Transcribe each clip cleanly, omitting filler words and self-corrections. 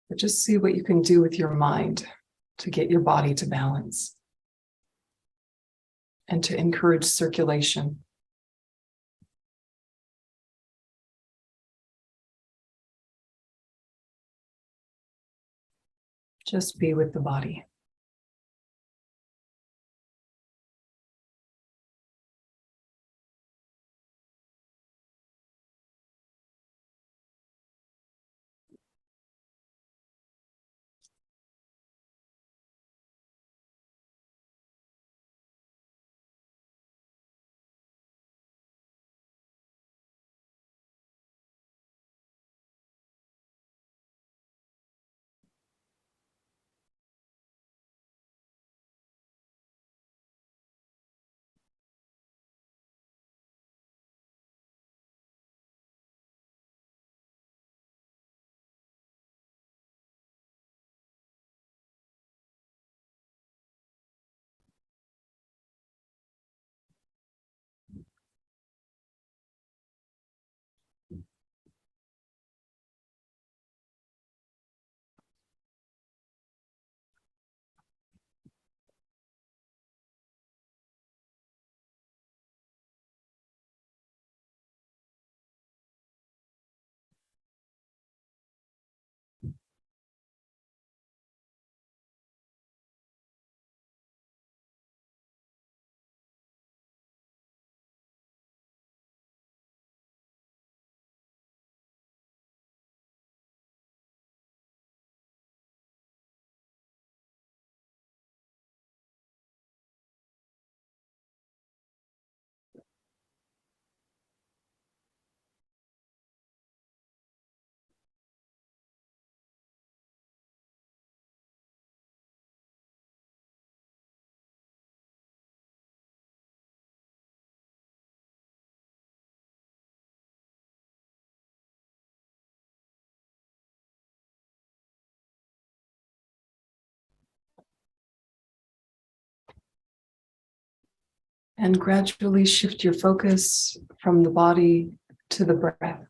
But just see what you can do with your mind to get your body to balance and to encourage circulation. Just be with the body. And gradually shift your focus from the body to the breath.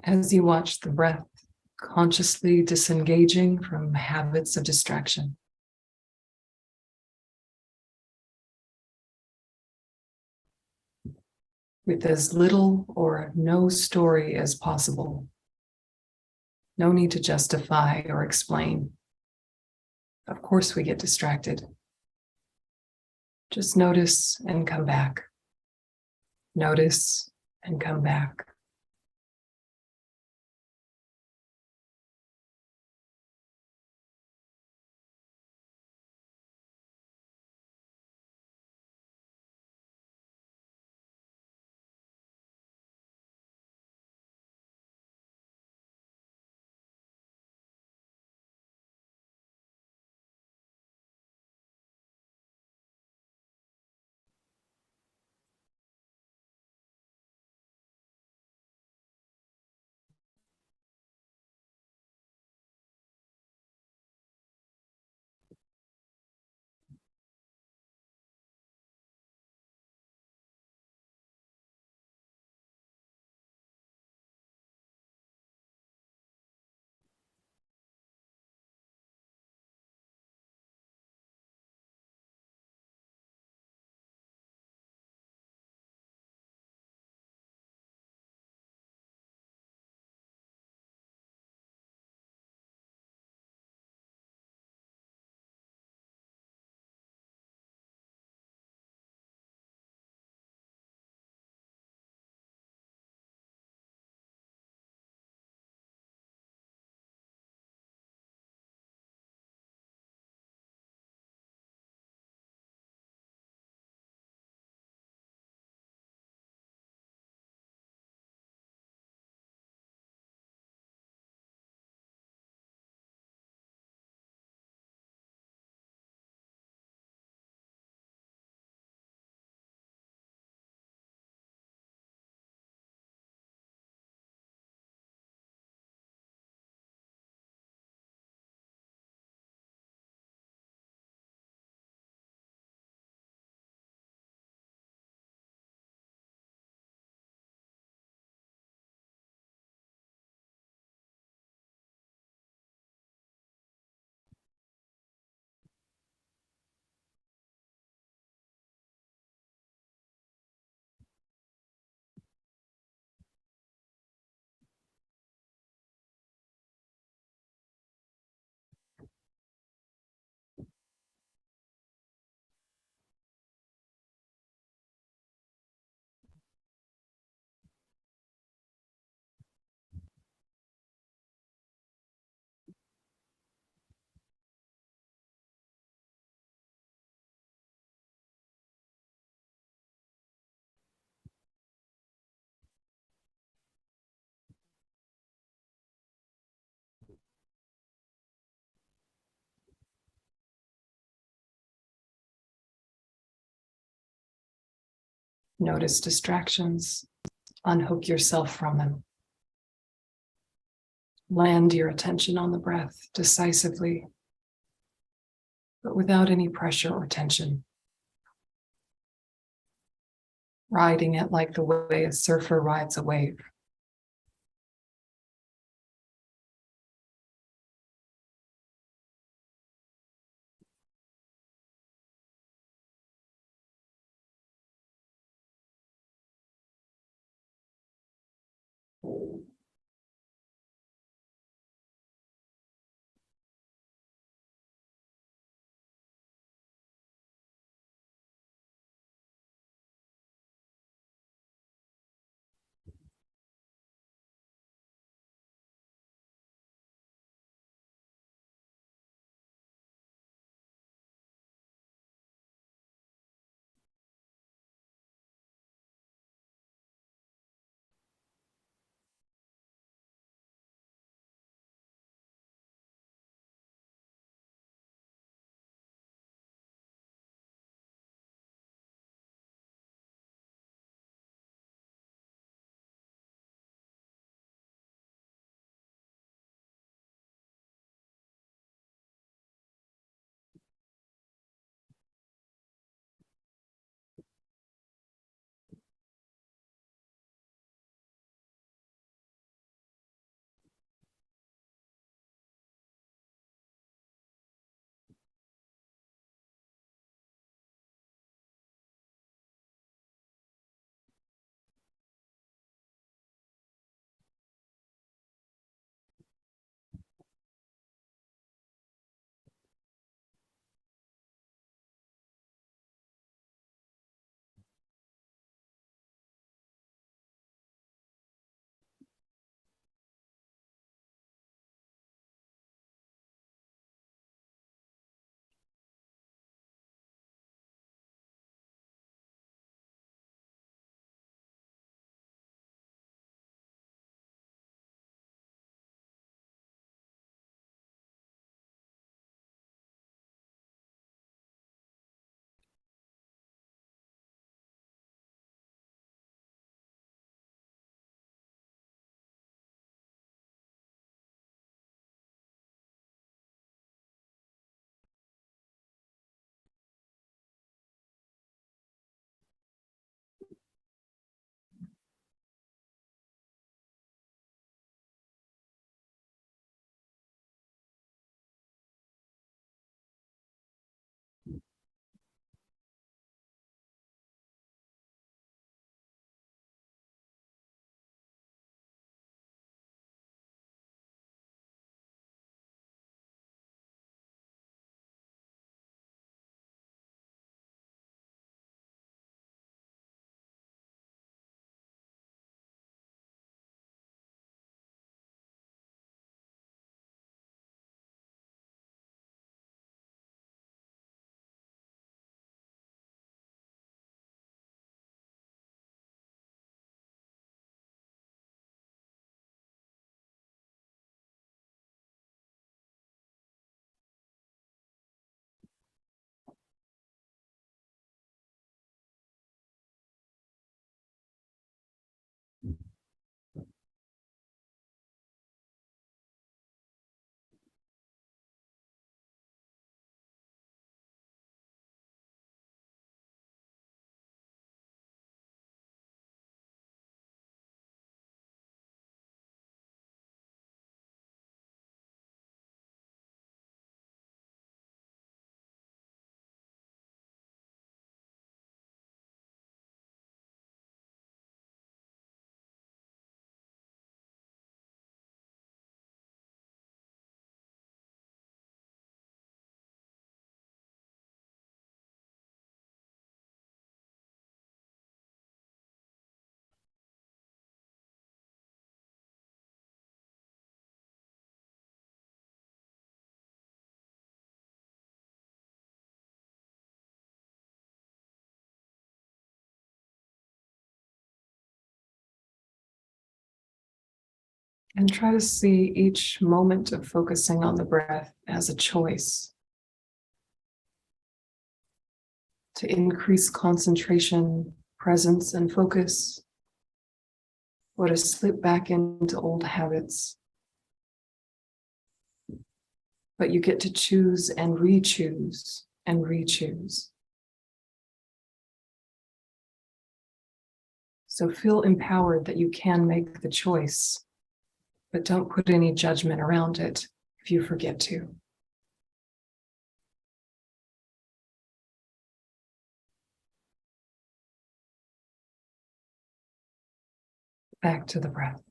As you watch the breath consciously disengaging from habits of distraction. With as little or no story as possible. No need to justify or explain. Of course, we get distracted. Just notice and come back. Notice and come back. Notice distractions. Unhook yourself from them. Land your attention on the breath decisively, but without any pressure or tension. Riding it like the way a surfer rides a wave. And try to see each moment of focusing on the breath as a choice to increase concentration, presence and focus, or to slip back into old habits. But you get to choose and re-choose and re-choose. So feel empowered that you can make the choice, but don't put any judgment around it if you forget to. Back to the breath.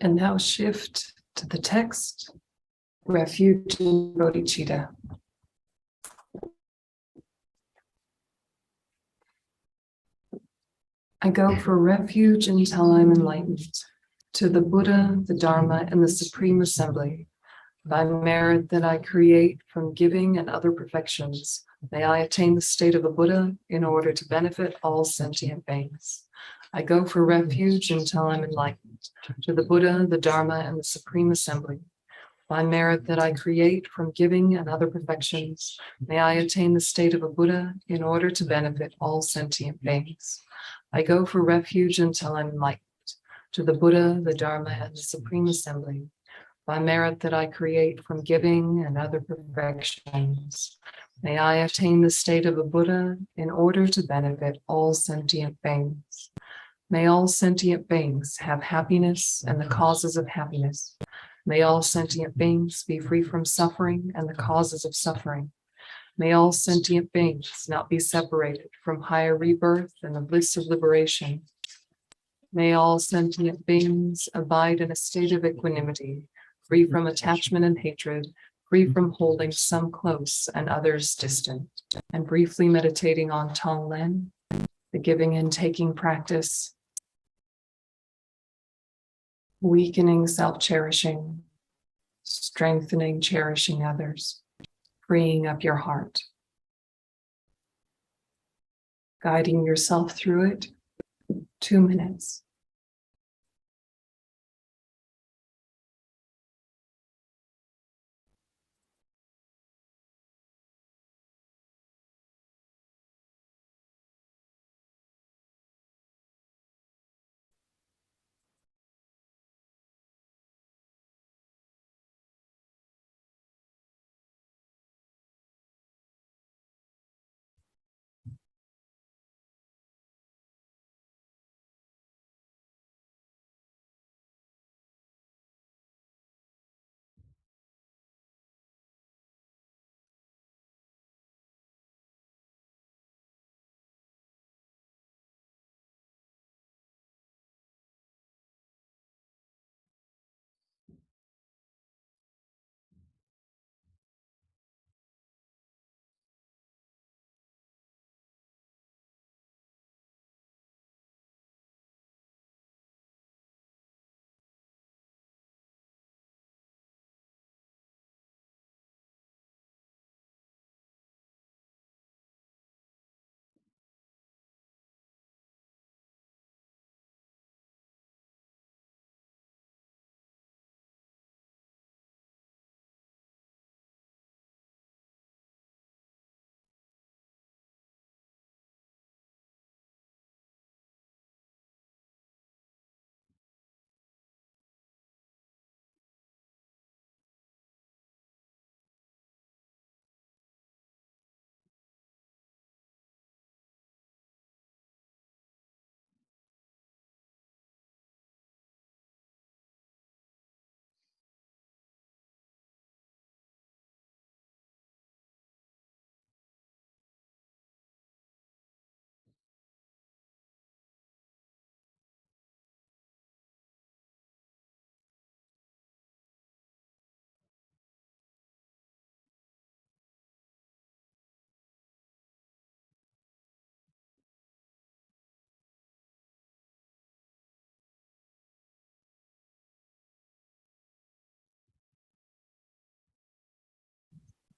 And now shift to the text, refuge in bodhicitta. I go for refuge until I'm enlightened. To the Buddha, the Dharma, and the Supreme Assembly, by merit that I create from giving and other perfections, may I attain the state of a Buddha in order to benefit all sentient beings. I go for refuge until I'm enlightened. To the Buddha, the Dharma, and the Supreme Assembly, by merit that I create from giving and other perfections, may I attain the state of a Buddha in order to benefit all sentient beings. I go for refuge until I'm enlightened. To the Buddha, the Dharma, and the Supreme Assembly, by merit that I create from giving and other perfections, may I attain the state of a Buddha in order to benefit all sentient beings. May all sentient beings have happiness and the causes of happiness. May all sentient beings be free from suffering and the causes of suffering. May all sentient beings not be separated from higher rebirth and the bliss of liberation. May all sentient beings abide in a state of equanimity, free from attachment and hatred, free from holding some close and others distant. And briefly meditating on Tonglen, the giving and taking practice, weakening self-cherishing, strengthening cherishing others, freeing up your heart, guiding yourself through it, 2 minutes.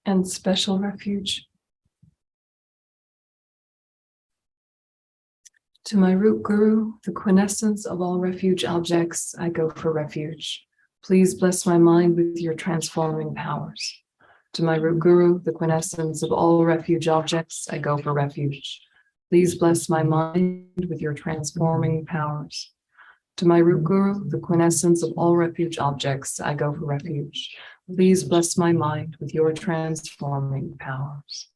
And special refuge. To my root guru, the quintessence of all refuge objects, I go for refuge. Please bless my mind with your transforming powers. To my root guru, the quintessence of all refuge objects, I go for refuge. Please bless my mind with your transforming powers. To my root guru, the quintessence of all refuge objects, I go for refuge. Please bless my mind with your transforming powers.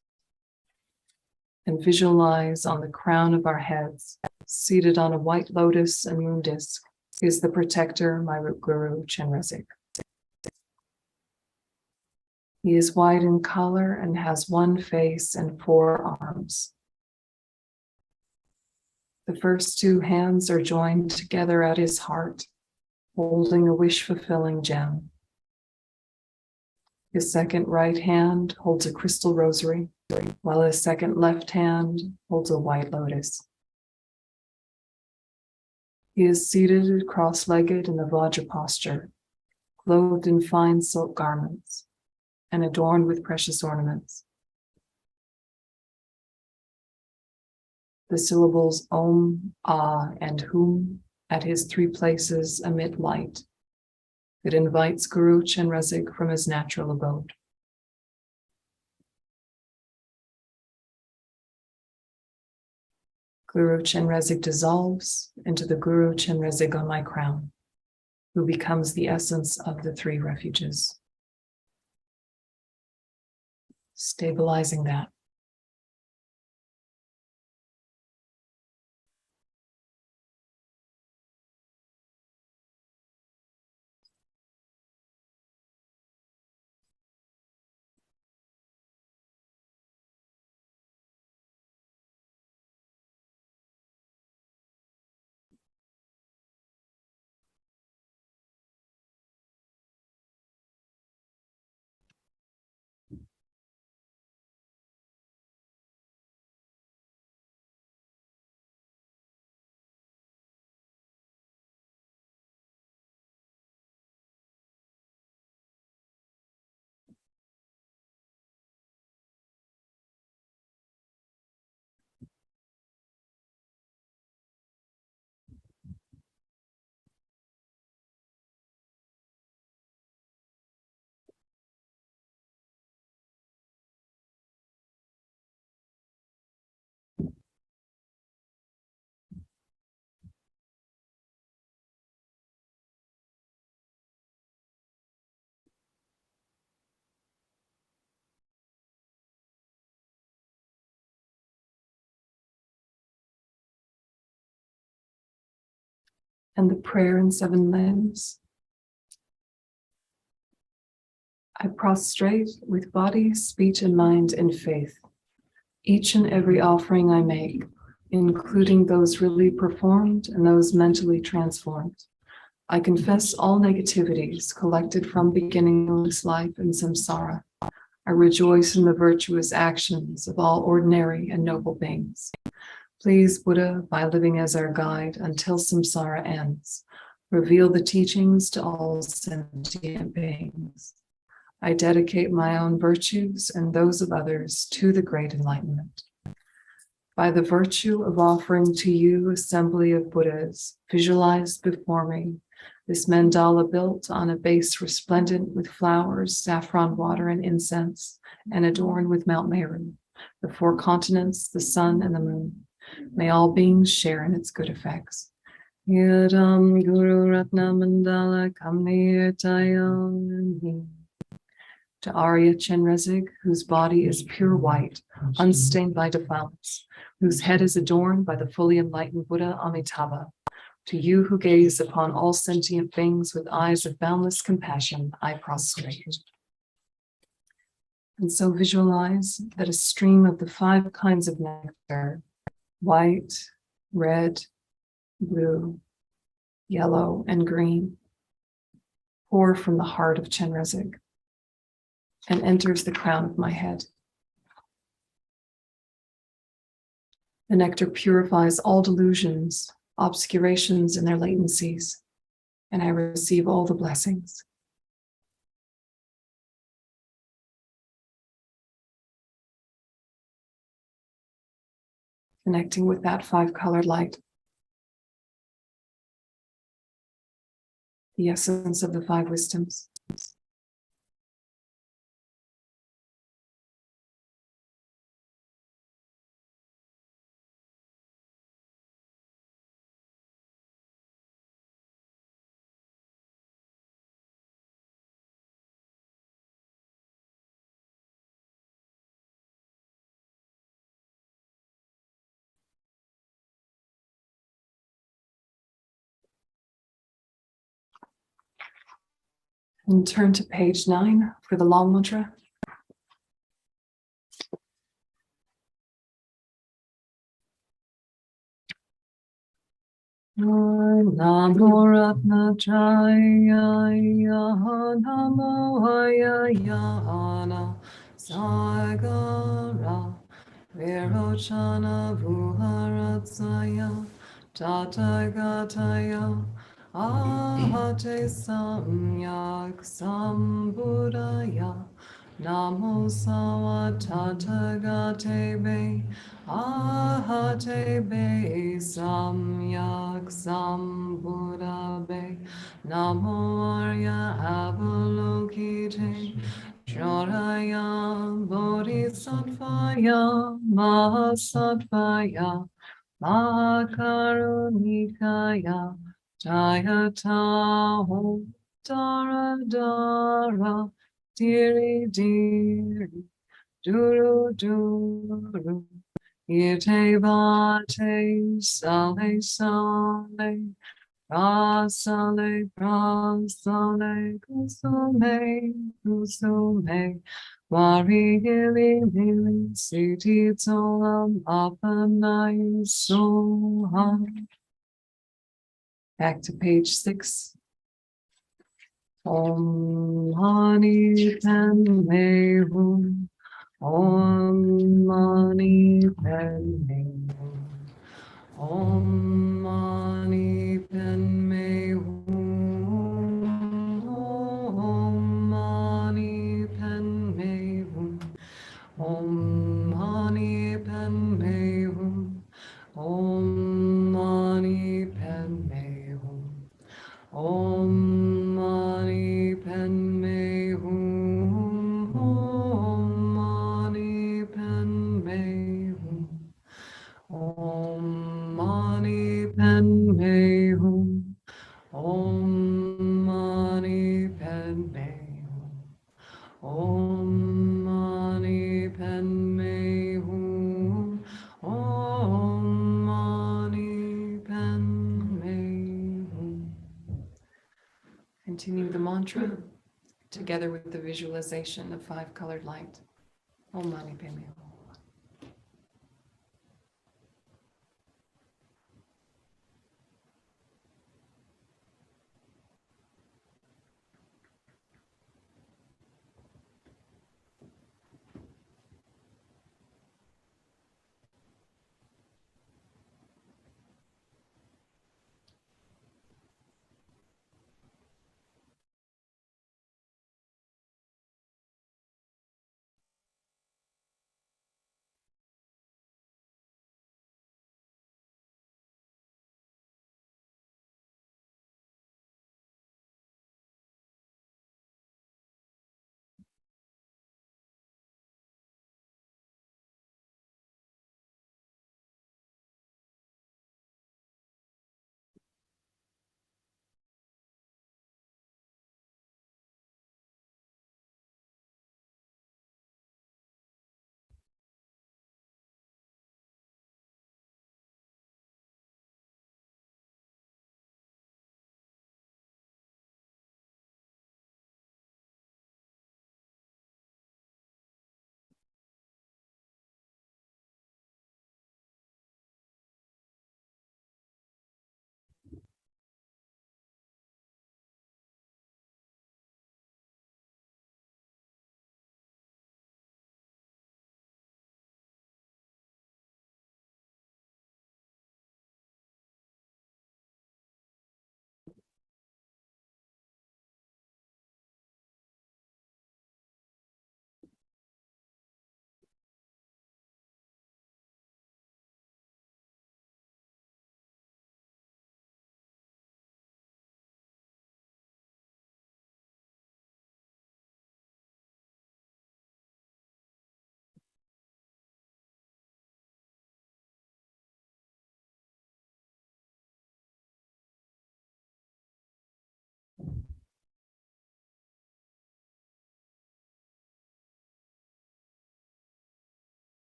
And visualize on the crown of our heads, seated on a white lotus and moon disk, is the protector, my root guru, Chenrezig. He is white in color and has one face and 4 arms. The first 2 hands are joined together at his heart, holding a wish-fulfilling gem. His second right hand holds a crystal rosary, while his second left hand holds a white lotus. He is seated cross-legged in the Vajra posture, clothed in fine silk garments and adorned with precious ornaments. The syllables Om, Ah, and Hum at his three places emit light that invites Guru Chenrezig from his natural abode. Guru Chenrezig dissolves into the Guru Chenrezig on my crown, who becomes the essence of the three refuges, stabilizing that. And the prayer in seven limbs. I prostrate with body, speech, and mind in faith. Each and every offering I make, including those really performed and those mentally transformed. I confess all negativities collected from beginningless life in samsara. I rejoice in the virtuous actions of all ordinary and noble beings. Please, Buddha, by living as our guide until samsara ends, reveal the teachings to all sentient beings. I dedicate my own virtues and those of others to the great enlightenment. By the virtue of offering to you, assembly of Buddhas, visualized before me, this mandala built on a base resplendent with flowers, saffron water, and incense, and adorned with Mount Meru, the four continents, the sun, and the moon. May all beings share in its good effects. Yadam Guru Ratna Mandala Kamniyatayam. To Arya Chenrezig, whose body is pure white, unstained by defilements, whose head is adorned by the fully enlightened Buddha Amitabha. To you who gaze upon all sentient beings with eyes of boundless compassion, I prostrate. And so visualize that a stream of the five kinds of nectar, white, red, blue, yellow, and green, pour from the heart of Chenrezig and enters the crown of my head. The nectar purifies all delusions, obscurations, and their latencies, and I receive all the blessings. Connecting with that five-colored light, the essence of the five wisdoms. And turn to page 9 for the long mantra. Namo Ratnajaya Namo Ayayana Sagara Virochana Vuharatsaya Tathagataya Ahate Samyak Sambuddhaya Namo Sawa Tathagatebe Ahate Be Samyak Sambuddha Be Namo Arya Avalokite Shoraya Bodhisattvaya Mahasattvaya Makarunikaya Jayataho Dara Dara Diri Diri Duru Duru Yete Vate Sale Sale Prasale Prasale Kusume Kusume Wari Hili Hili Siti Tolam Apanai Soham. Back to page 6. Om Hani Padme Hum. Om Mani Padme Hum. Om Mani Padme Hum. Om Mani Padme Hum. Om Mani Padme Hum. Om Mani Padme Hum. Om Mani Padme Hum. Om Mani Padme Hum. Om Mani Padme Hum. Om Mani Padme Hum. Om Mani Padme Hum. Om Mani Padme Hum. Continue the mantra together with the visualization of 5-colored light. Om Mani Padme Hum.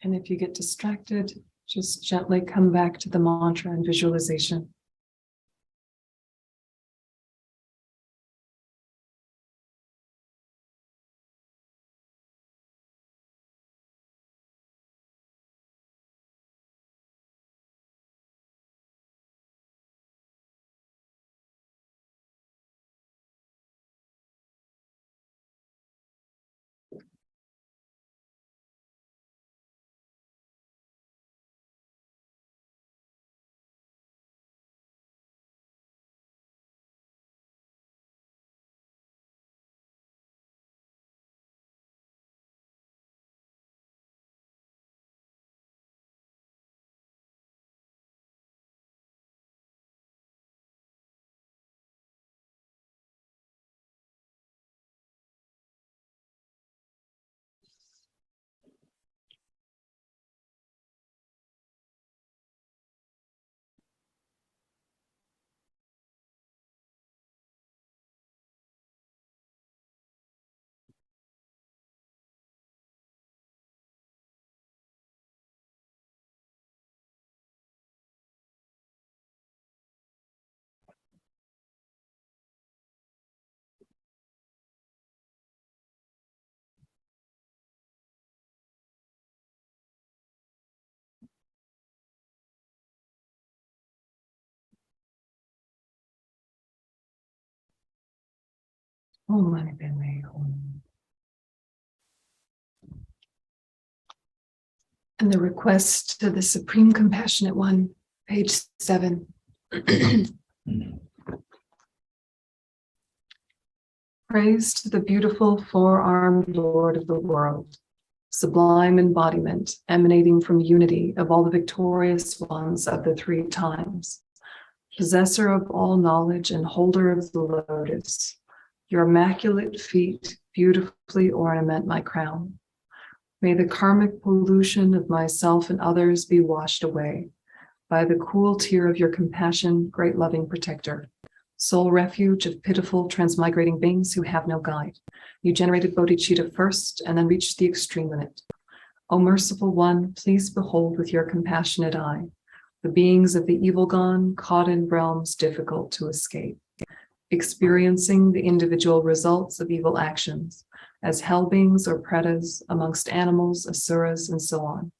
And if you get distracted, Just gently come back to the mantra and visualization. And the request to the Supreme Compassionate One, page 7. Praise to the beautiful four-armed Lord of the world, sublime embodiment emanating from unity of all the victorious ones of the three times, possessor of all knowledge and holder of the lotus. Your immaculate feet beautifully ornament my crown. May the karmic pollution of myself and others be washed away by the cool tear of your compassion, great loving protector, sole refuge of pitiful transmigrating beings who have no guide. You generated bodhicitta first and then reached the extreme limit. O merciful one, please behold with your compassionate eye the beings of the evil gone caught in realms difficult to escape, experiencing the individual results of evil actions as hell beings or pretas amongst animals, asuras, and so on.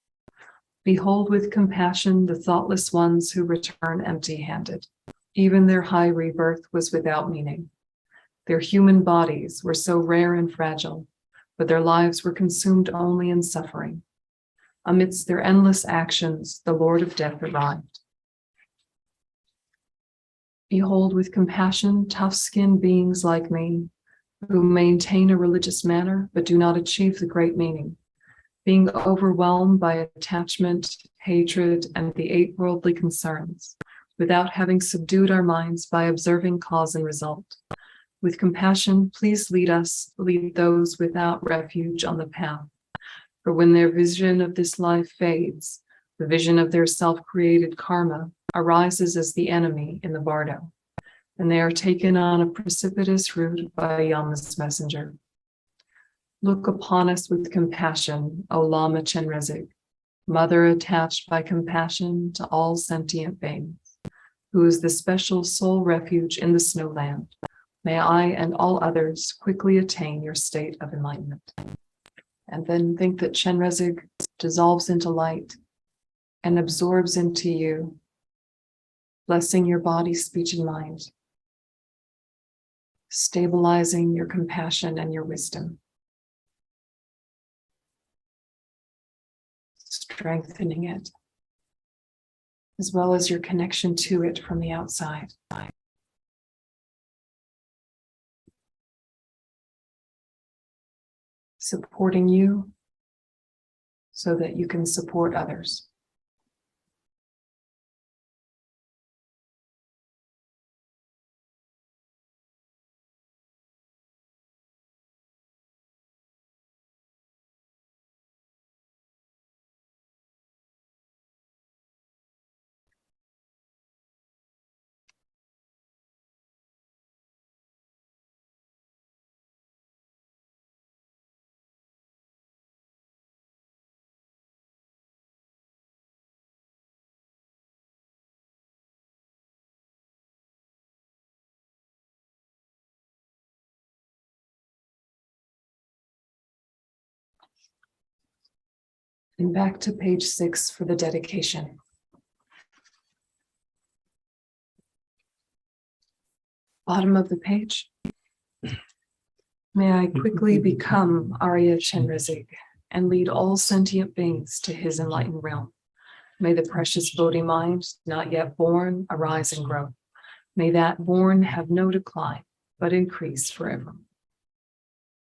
Behold with compassion the thoughtless ones who return empty-handed. Even their high rebirth was without meaning. Their human bodies were so rare and fragile, but their lives were consumed only in suffering. Amidst their endless actions, the Lord of Death arrived. Behold with compassion tough-skinned beings like me, who maintain a religious manner but do not achieve the great meaning, being overwhelmed by attachment, hatred, and the 8 worldly concerns, without having subdued our minds by observing cause and result. With compassion, please lead those without refuge on the path. For when their vision of this life fades, the vision of their self-created karma arises as the enemy in the bardo, and they are taken on a precipitous route by Yama's messenger. Look upon us with compassion, O Lama Chenrezig, mother attached by compassion to all sentient beings, who is the special soul refuge in the snowland. May I and all others quickly attain your state of enlightenment. And then think that Chenrezig dissolves into light and absorbs into you, blessing your body, speech, and mind, stabilizing your compassion and your wisdom, strengthening it, as well as your connection to it from the outside. Supporting you so that you can support others. And back to page 6 for the dedication. Bottom of the page. May I quickly become Arya Chenrezig and lead all sentient beings to his enlightened realm. May the precious Bodhi mind, not yet born, arise and grow. May that born have no decline, but increase forever.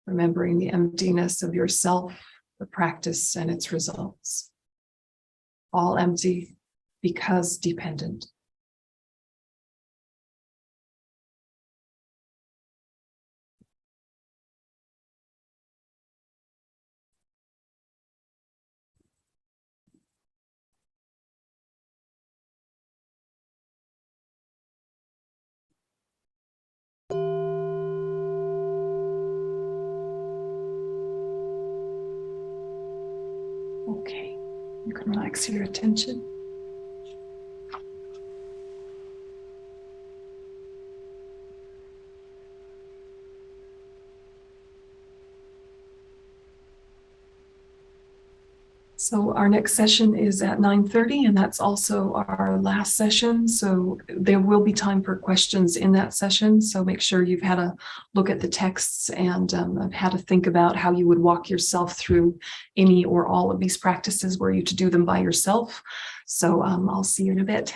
Remembering the emptiness of yourself, the practice and its results. All empty because dependent. Okay, you can relax your attention. So our next session is at 9:30, and that's also our last session. So there will be time for questions in that session. So make sure you've had a look at the texts and have had to think about how you would walk yourself through any or all of these practices were you to do them by yourself. So I'll see you in a bit.